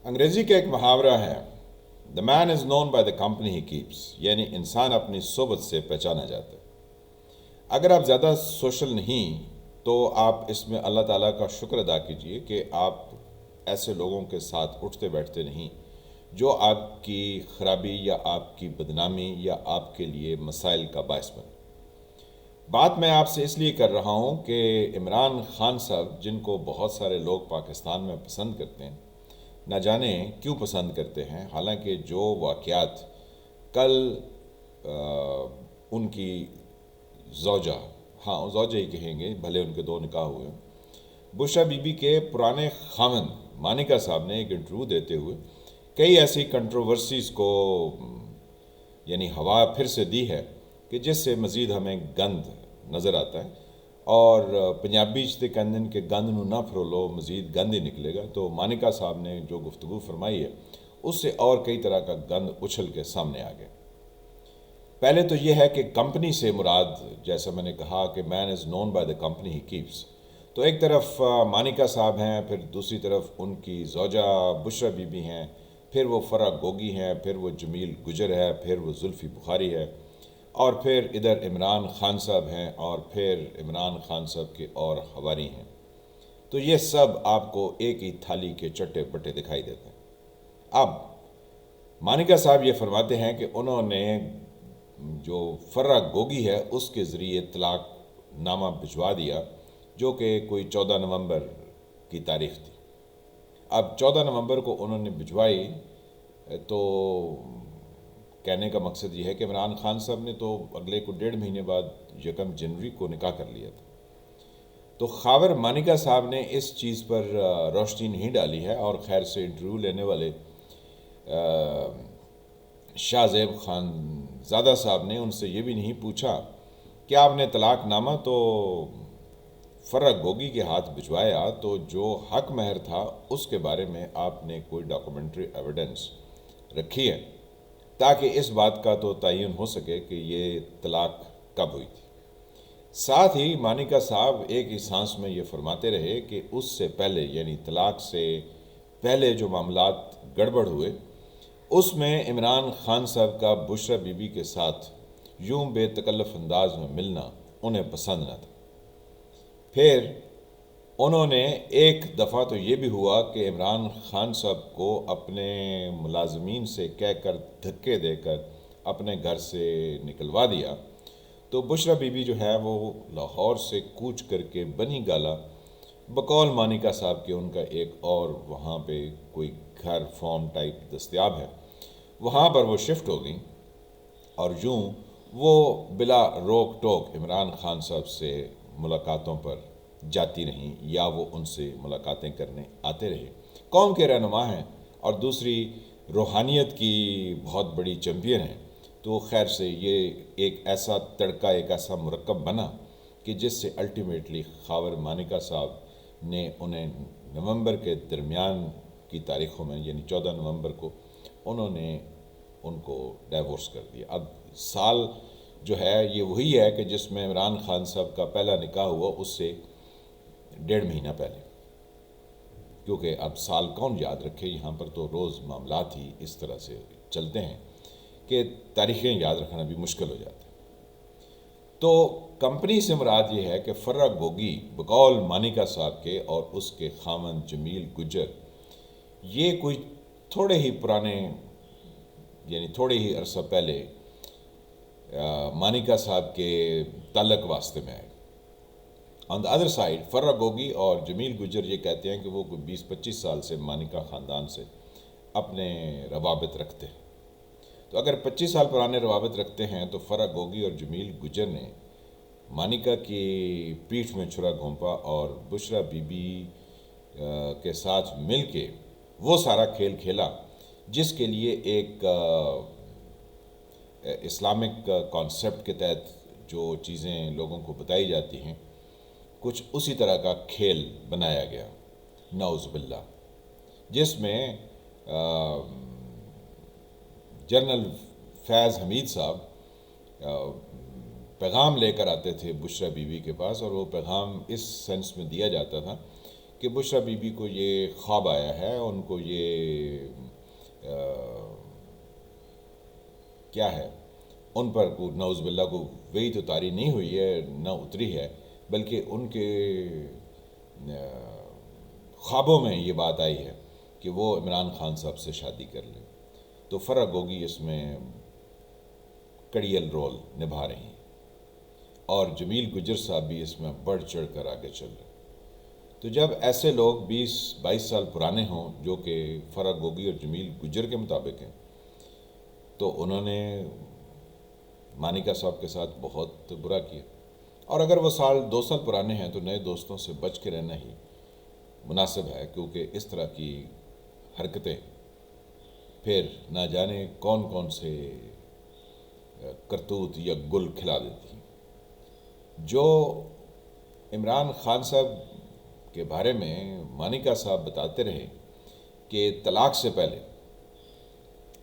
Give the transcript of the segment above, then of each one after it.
انگریزی کا ایک محاورہ ہے، the man is known by the company he keeps, یعنی انسان اپنی صحبت سے پہچانا جاتا ہے۔ اگر آپ زیادہ سوشل نہیں تو آپ اس میں اللہ تعالیٰ کا شکر ادا کیجئے کہ آپ ایسے لوگوں کے ساتھ اٹھتے بیٹھتے نہیں جو آپ کی خرابی یا آپ کی بدنامی یا آپ کے لیے مسائل کا باعث بنے۔ بات میں آپ سے اس لیے کر رہا ہوں کہ عمران خان صاحب، جن کو بہت سارے لوگ پاکستان میں پسند کرتے ہیں، نہ جانے کیوں پسند کرتے ہیں، حالانکہ جو واقعات کل ان کی زوجہ، ہاں زوجہ ہی کہیں گے بھلے ان کے دو نکاح ہوئے ہیں، بشرا بی بی کے پرانے خاوند مانیکا صاحب نے ایک انٹرویو دیتے ہوئے کئی ایسی کنٹروورسیز کو یعنی ہوا پھر سے دی ہے کہ جس سے مزید ہمیں گند نظر آتا ہے، اور پنجابی چ تے کہندے کہ گند نو نہ پھرولو مزید گند ہی نکلے گا۔ تو مانیکا صاحب نے جو گفتگو فرمائی ہے اس سے اور کئی طرح کا گند اچھل کے سامنے آ گیا۔ پہلے تو یہ ہے کہ کمپنی سے مراد، جیسا میں نے کہا کہ man is known by the company he keeps, تو ایک طرف مانیکا صاحب ہیں، پھر دوسری طرف ان کی زوجہ بشرا بی بی ہیں، پھر وہ فرح گوگی ہیں، پھر وہ جمیل گجر ہے، پھر وہ زلفی بخاری ہے، اور پھر ادھر عمران خان صاحب ہیں، اور پھر عمران خان صاحب کے اور حواری ہیں۔ تو یہ سب آپ کو ایک ہی تھالی کے چٹے پٹے دکھائی دیتے ہیں۔ اب مانیکا صاحب یہ فرماتے ہیں کہ انہوں نے جو فرح گوگی ہے اس کے ذریعے طلاق نامہ بھجوا دیا، جو کہ کوئی 14 نومبر کی تاریخ تھی۔ اب 14 نومبر کو انہوں نے بھجوائی، تو کہنے کا مقصد یہ ہے کہ عمران خان صاحب نے تو اگلے کو 1.5 مہینے بعد 1 جنوری کو نکاح کر لیا تھا۔ تو خاور مانیکا صاحب نے اس چیز پر روشنی نہیں ڈالی ہے، اور خیر سے انٹرویو لینے والے شاہ زیب خان زادہ صاحب نے ان سے یہ بھی نہیں پوچھا کہ آپ نے طلاق نامہ تو فرح گوگی کے ہاتھ بھجوایا، تو جو حق مہر تھا اس کے بارے میں آپ نے کوئی ڈاکومنٹری ایویڈنس رکھی ہے تاکہ اس بات کا تو تعین ہو سکے کہ یہ طلاق کب ہوئی تھی۔ ساتھ ہی مانیکا صاحب ایک ہی سانس میں یہ فرماتے رہے کہ اس سے پہلے، یعنی طلاق سے پہلے جو معاملات گڑبڑ ہوئے اس میں عمران خان صاحب کا بشرا بی بی کے ساتھ یوں بے تکلف انداز میں ملنا انہیں پسند نہ تھا۔ پھر انہوں نے ایک دفعہ تو یہ بھی ہوا کہ عمران خان صاحب کو اپنے ملازمین سے کہہ کر دھکے دے کر اپنے گھر سے نکلوا دیا، تو بشرا بی بی جو ہے وہ لاہور سے کوچ کر کے بنی گالا، بقول مانیکا صاحب کے ان کا ایک اور وہاں پہ کوئی گھر فارم ٹائپ دستیاب ہے، وہاں پر وہ شفٹ ہو گئیں، اور یوں وہ بلا روک ٹوک عمران خان صاحب سے ملاقاتوں پر جاتی رہیں، یا وہ ان سے ملاقاتیں کرنے آتے رہے۔ قوم کے رہنما ہیں اور دوسری روحانیت کی بہت بڑی چیمپئن ہیں، تو خیر سے یہ ایک ایسا تڑکا، ایک ایسا مرکب بنا کہ جس سے الٹیمیٹلی خاور مانیکا صاحب نے انہیں نومبر کے درمیان کی تاریخوں میں، یعنی 14 نومبر کو انہوں نے ان کو ڈائیورس کر دیا۔ اب سال جو ہے یہ وہی ہے کہ جس میں عمران خان صاحب کا پہلا نکاح ہوا، اس سے 1.5 مہینہ پہلے، کیونکہ اب سال کون یاد رکھے، یہاں پر تو روز معاملات ہی اس طرح سے چلتے ہیں کہ تاریخیں یاد رکھنا بھی مشکل ہو جاتا ہے۔ تو کمپنی سے مراد یہ ہے کہ فرح گوگی بقول مانیکا صاحب کے اور اس کے خاوند جمیل گجر، یہ کوئی تھوڑے ہی پرانے، یعنی تھوڑے ہی عرصہ پہلے مانیکا صاحب کے تعلق واسطے میں آئے۔ آن دا ادر سائڈ فرح گوگی اور جمیل گجر یہ کہتے ہیں کہ وہ کوئی 20-25 سال سے مانیکا خاندان سے اپنے روابط رکھتے ہیں۔ تو اگر 25 سال پرانے روابط رکھتے ہیں تو فرح گوگی اور جمیل گجر نے مانیکا کی پیٹھ میں چھرا گھونپا اور بشرا بی بی کے ساتھ مل کے وہ سارا کھیل کھیلا جس کے لیے ایک اسلامک کانسیپٹ کے تحت جو چیزیں لوگوں کو بتائی جاتی ہیں، کچھ اسی طرح کا کھیل بنایا گیا، نعوذ باللہ، جس میں جنرل فیض حمید صاحب پیغام لے کر آتے تھے بشرا بی بی کے پاس، اور وہ پیغام اس سینس میں دیا جاتا تھا کہ بشریٰ بی بی کو یہ خواب آیا ہے، ان کو یہ کیا ہے، ان پر کو نعوذ باللہ کو وہی تو طاری نہیں ہوئی ہے، نہ اتری ہے، بلکہ ان کے خوابوں میں یہ بات آئی ہے کہ وہ عمران خان صاحب سے شادی کر لیں۔ تو فرح گوگی اس میں کڑیل رول نبھا رہی ہیں، اور جمیل گجر صاحب بھی اس میں بڑھ چڑھ کر آگے چل رہے ہیں۔ تو جب ایسے لوگ 20-22 سال پرانے ہوں، جو کہ فرح گوگی اور جمیل گجر کے مطابق ہیں، تو انہوں نے مانیکا صاحب کے ساتھ بہت برا کیا، اور اگر وہ 2 سال پرانے ہیں تو نئے دوستوں سے بچ کے رہنا ہی مناسب ہے، کیونکہ اس طرح کی حرکتیں پھر نہ جانے کون کون سے کرتوت یا گل کھلا دیتی ہیں۔ جو عمران خان صاحب کے بارے میں مانیکا صاحب بتاتے رہے کہ طلاق سے پہلے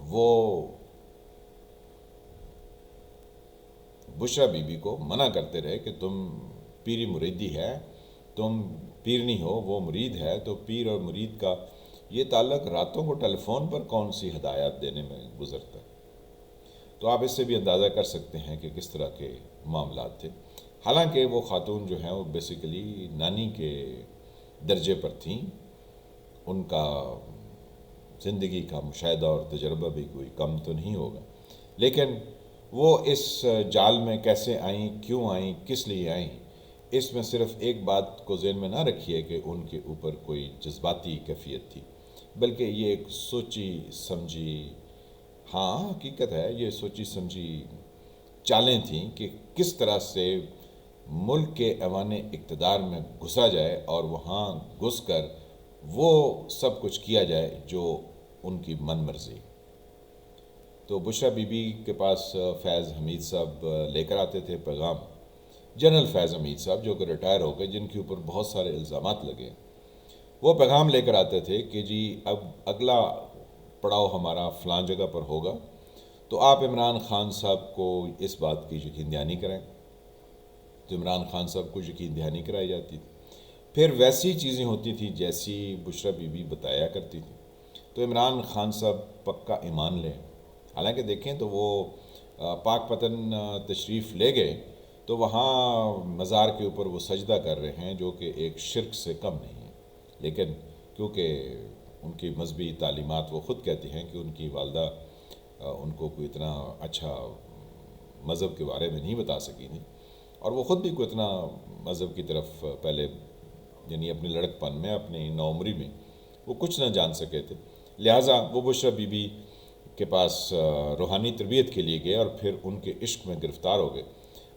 وہ بشریٰ بی بی کو منع کرتے رہے کہ تم پیری مریدی ہے، تم پیرنی ہو، وہ مرید ہے، تو پیر اور مرید کا یہ تعلق راتوں کو ٹیلی فون پر کون سی ہدایات دینے میں گزرتا ہے۔ تو آپ اس سے بھی اندازہ کر سکتے ہیں کہ کس طرح کے معاملات تھے۔ حالانکہ وہ خاتون جو ہیں وہ بیسیکلی نانی کے درجے پر تھیں، ان کا زندگی کا مشاہدہ اور تجربہ بھی کوئی کم تو نہیں ہوگا، لیکن وہ اس جال میں کیسے آئیں، کیوں آئیں، کس لیے آئیں، اس میں صرف ایک بات کو ذہن میں نہ رکھیے کہ ان کے اوپر کوئی جذباتی کیفیت تھی، بلکہ یہ ایک سوچی سمجھی، ہاں حقیقت ہے، یہ سوچی سمجھی چالیں تھیں کہ کس طرح سے ملک کے ایوان اقتدار میں گھسا جائے اور وہاں گھس کر وہ سب کچھ کیا جائے جو ان کی من مرضی۔ تو بشریٰ بی بی کے پاس فیض حمید صاحب لے کر آتے تھے پیغام، جنرل فیض حمید صاحب جو کہ ریٹائر ہو گئے، جن کے اوپر بہت سارے الزامات لگے، وہ پیغام لے کر آتے تھے کہ جی اب اگلا پڑاؤ ہمارا فلاں جگہ پر ہوگا، تو آپ عمران خان صاحب کو اس بات کی یقین دہانی کریں۔ تو عمران خان صاحب کو یقین دہانی کرائی جاتی تھی، پھر ویسی چیزیں ہوتی تھیں جیسی بشریٰ بی بی بتایا کرتی تھی، تو عمران خان صاحب پکا ایمان لیں۔ حالانکہ دیکھیں تو وہ پاک پتن تشریف لے گئے تو وہاں مزار کے اوپر وہ سجدہ کر رہے ہیں، جو کہ ایک شرک سے کم نہیں ہے، لیکن کیونکہ ان کی مذہبی تعلیمات، وہ خود کہتی ہیں کہ ان کی والدہ ان کو کوئی اتنا اچھا مذہب کے بارے میں نہیں بتا سکی تھی، اور وہ خود بھی کوئی اتنا مذہب کی طرف پہلے یعنی اپنے لڑک پن میں، اپنی نوعمری میں وہ کچھ نہ جان سکے تھے، لہٰذا وہ بشریٰ بی بی کے پاس روحانی تربیت کے لیے گئے اور پھر ان کے عشق میں گرفتار ہو گئے،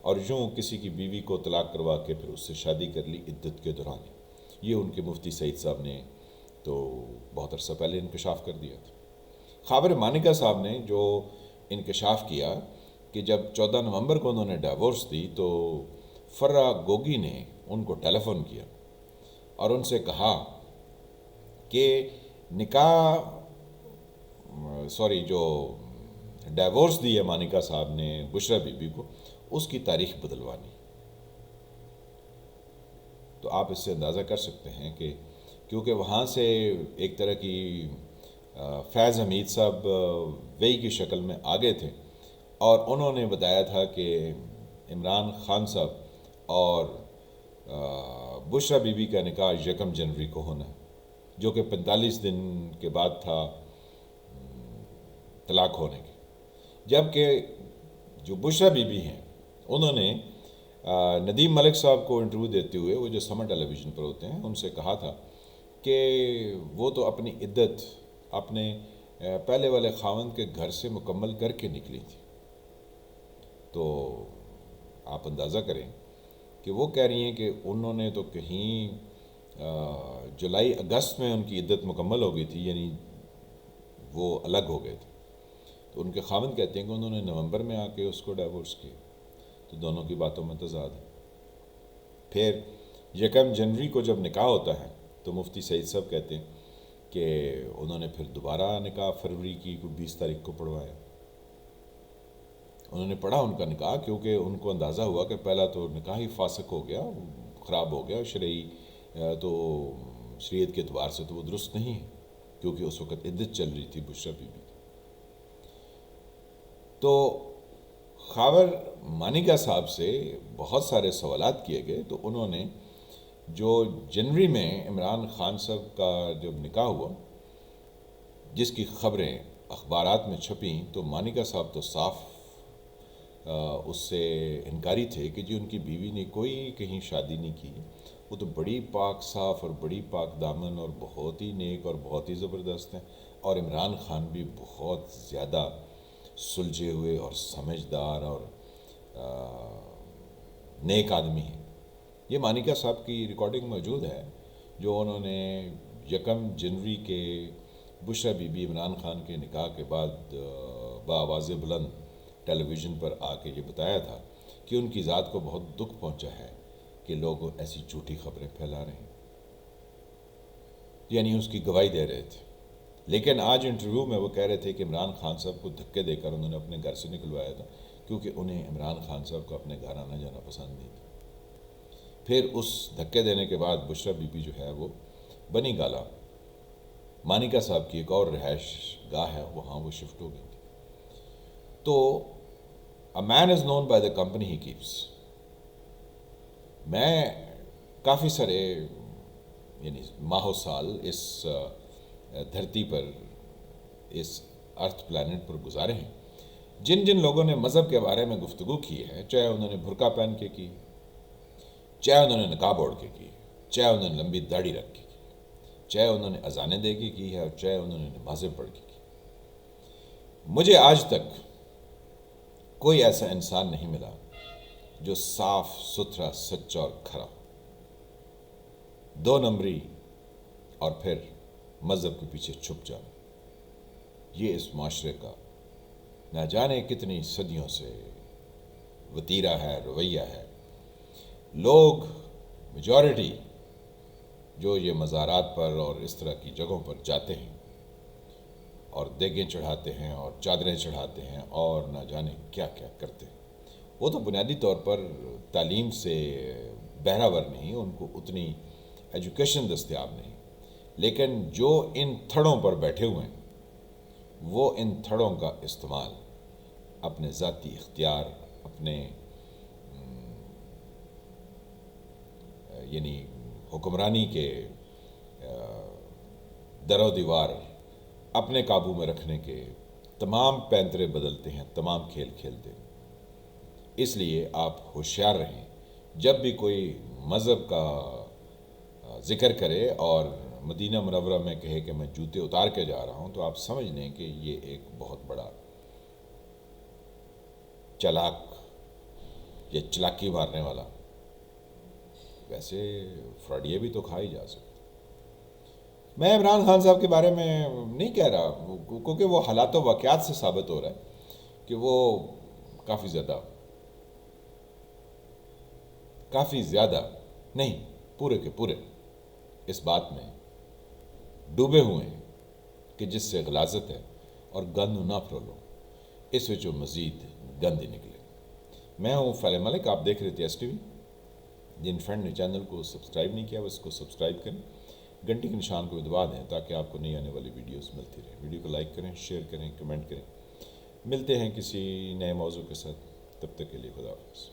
اور یوں کسی کی بیوی کو طلاق کروا کے پھر اس سے شادی کر لی عدت کے دوران۔ یہ ان کے مفتی سعید صاحب نے تو بہت عرصہ پہلے انکشاف کر دیا تھا۔ خاور مانیکا صاحب نے جو انکشاف کیا کہ جب 14 نومبر کو انہوں نے ڈائیورس دی، تو فرح گوگی نے ان کو ٹیلی فون کیا اور ان سے کہا کہ جو ڈائیورس دی ہے مانیکا صاحب نے بشریٰ بی بی کو، اس کی تاریخ بدلوانی۔ تو آپ اس سے اندازہ کر سکتے ہیں کہ کیونکہ وہاں سے ایک طرح کی فیض حمید صاحب وہی کی شکل میں آگے تھے، اور انہوں نے بتایا تھا کہ عمران خان صاحب اور بشریٰ بی بی کا نکاح 1 جنوری کو ہونا ہے، جو کہ 45 دن کے بعد تھا طلاق ہونے کے۔ جبکہ جو بشریٰ بی بی ہیں، انہوں نے ندیم ملک صاحب کو انٹرویو دیتے ہوئے، وہ جو سمر ٹیلی ویژن پر ہوتے ہیں، ان سے کہا تھا کہ وہ تو اپنی عدت اپنے پہلے والے خاوند کے گھر سے مکمل کر کے نکلی تھی۔ تو آپ اندازہ کریں کہ وہ کہہ رہی ہیں کہ انہوں نے تو کہیں جولائی اگست میں ان کی عدت مکمل ہو گئی تھی، یعنی وہ الگ ہو گئے تھے، تو ان کے خاوند کہتے ہیں کہ انہوں نے نومبر میں آ کے اس کو ڈائیورس کیا۔ تو دونوں کی باتوں میں تضاد ہے۔ پھر 1 جنوری کو جب نکاح ہوتا ہے تو مفتی سعید صاحب کہتے ہیں کہ انہوں نے پھر دوبارہ نکاح فروری کی 20 تاریخ کو پڑھوایا۔ انہوں نے پڑھا ان کا نکاح، کیونکہ ان کو اندازہ ہوا کہ پہلا تو نکاح ہی فاسق ہو گیا، خراب ہو گیا، شرعی تو شریعت کے اعتبار سے تو وہ درست نہیں ہے، کیونکہ اس وقت عدت چل رہی تھی بشریٰ بی بی کی۔ تو خاور مانیکا صاحب سے بہت سارے سوالات کیے گئے، تو انہوں نے جو جنوری میں عمران خان صاحب کا جب نکاح ہوا، جس کی خبریں اخبارات میں چھپیں، تو مانیکا صاحب تو صاف اس سے انکاری تھے کہ جی ان کی بیوی نے کوئی کہیں شادی نہیں کی، وہ تو بڑی پاک صاف اور بڑی پاک دامن اور بہت ہی نیک اور بہت ہی زبردست ہیں، اور عمران خان بھی بہت زیادہ سلجھے ہوئے اور سمجھدار اور نیک آدمی ہیں۔ یہ مانیکا صاحب کی ریکارڈنگ موجود ہے، جو انہوں نے 1 جنوری کے بشریٰ بی بی عمران خان کے نکاح کے بعد بآواز بلند ٹیلی ویژن پر آ کے یہ بتایا تھا کہ ان کی ذات کو بہت دکھ پہنچا ہے کہ لوگ ایسی جھوٹی خبریں پھیلا رہے ہیں، یعنی اس کی گواہی دے رہے تھے۔ لیکن آج انٹرویو میں وہ کہہ رہے تھے کہ عمران خان صاحب کو دھکے دے کر انہوں نے اپنے گھر سے نکلوایا تھا، کیونکہ انہیں عمران خان صاحب کو اپنے گھر آنا جانا پسند نہیں تھا۔ پھر اس دھکے دینے کے بعد بشریٰ بی بی جو ہے وہ بنی گالا مانیکا صاحب کی ایک اور رہائش گاہ ہے، وہاں وہ شفٹ ہو گئی تھی۔ تو A man is known by the company he keeps۔ میں کافی سارے یعنی ماہ و سال اس دھرتی پر، اس ارتھ پلانٹ پر گزارے ہیں، جن جن لوگوں نے مذہب کے بارے میں گفتگو کی ہے، چاہے انہوں نے برقع پہن کے کی، چاہے انہوں نے نقاب اوڑھ کے کی، چاہے انہوں نے لمبی داڑھی رکھ کے کی، چاہے انہوں نے اذانیں دے کے کی ہے، اور چاہے انہوں نے نمازیں پڑھ کے کی، مجھے آج تک کوئی ایسا انسان نہیں ملا جو صاف ستھرا، سچا اور کھرا ہو۔ 2 نمبری اور پھر مذہب کے پیچھے چھپ جانا، یہ اس معاشرے کا نہ جانے کتنی صدیوں سے وتیرہ ہے، رویہ ہے۔ لوگ میجورٹی جو یہ مزارات پر اور اس طرح کی جگہوں پر جاتے ہیں اور دیگیں چڑھاتے ہیں اور چادریں چڑھاتے ہیں اور نہ جانے کیا کیا کرتے ہیں، وہ تو بنیادی طور پر تعلیم سے بہرہ ور نہیں، ان کو اتنی ایجوکیشن دستیاب نہیں، لیکن جو ان تھڑوں پر بیٹھے ہوئے ہیں، وہ ان تھڑوں کا استعمال اپنے ذاتی اختیار، اپنے یعنی حکمرانی کے در و دیوار اپنے قابو میں رکھنے کے تمام پینترے بدلتے ہیں، تمام کھیل کھیلتے ہیں۔ اس لیے آپ ہوشیار رہیں، جب بھی کوئی مذہب کا ذکر کرے اور مدینہ منورہ میں کہے کہ میں جوتے اتار کے جا رہا ہوں، تو آپ سمجھ لیں کہ یہ ایک بہت بڑا چلاک یا چلاکی مارنے والا، ویسے فراڈیے بھی تو کھائی جا سکتے۔ میں عمران خان صاحب کے بارے میں نہیں کہہ رہا، کیونکہ وہ حالات و واقعات سے ثابت ہو رہا ہے کہ وہ کافی زیادہ نہیں، پورے کے پورے اس بات میں ڈوبے ہوئے ہیں کہ جس سے غلاظت ہے اور گند نہ پھرولو، اس وچ مزید گند ہی نکلے۔ میں ہوں فیل ملک، آپ دیکھ رہے تھے ایس ٹی وی۔ جن فرینڈ نے چینل کو سبسکرائب نہیں کیا وہ اس کو سبسکرائب کریں، گھنٹی کے نشان کو دبا دیں تاکہ آپ کو نئی آنے والی ویڈیوز ملتی رہیں۔ ویڈیو کو لائک کریں، شیئر کریں، کمنٹ کریں۔ ملتے ہیں کسی نئے موضوع کے ساتھ، تب تک کے لیے خدا حافظ۔